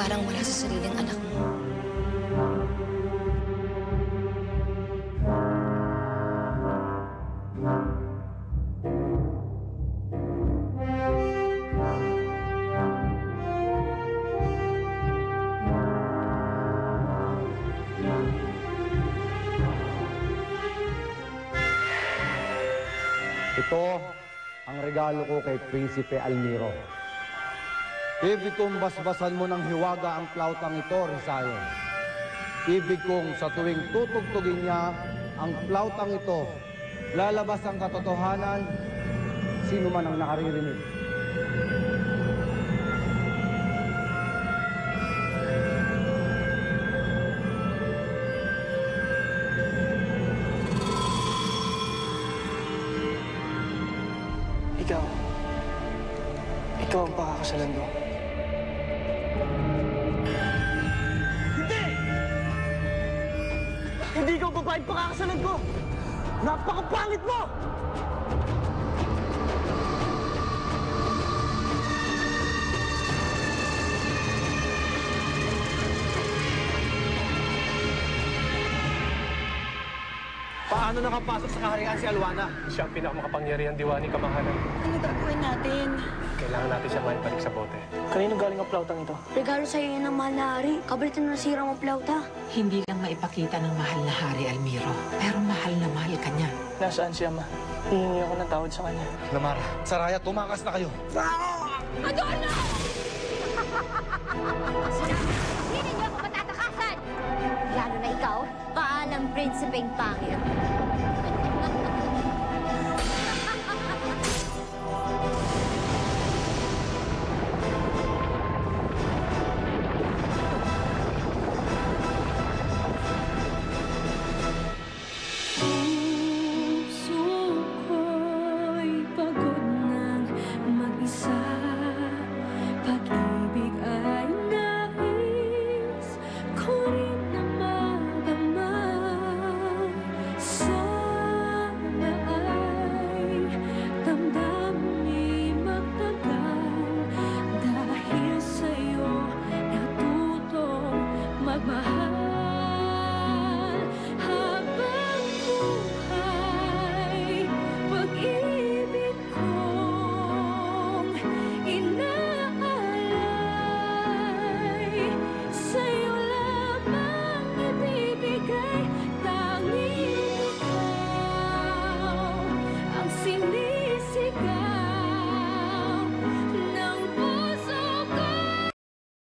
parang wala sa sariling anak mo. Ito ang regalo ko kay Prinsipe Almiro. Ibig kong basbasan mo ng hiwaga ang flautang ito, Rizayo. Ibig kong sa tuwing tutugtugin niya ang flautang ito, lalabas ang katotohanan, sino man ang nakaririnig. Ikaw ang pakakasalan ko. Hindi! Hindi ikaw babaeng pakakasalan ko! Napakapangit mo! Paano nakapasok sa kaharian si Alwana? Siya ang pinakamakapangyarihang diwani kamahalan. Ano gagawin natin? Kailangan natin siya maibalik sa bote. Kanino galing ang flautang ito? Regalo sa'yo yan ng mahal na hari. Kabalit na nasira mo flauta. Hindi lang maipakita ng mahal na hari, Almiro. Pero mahal na mahal ka niya. Nasaan si Ama? Hihingi ako ng tawad sa kanya. Lamara, Saraya, tumakas na kayo. Adorno! Hindi niyo ako matatakasan! Lalo na ikaw, paalam prinsipeng pangit.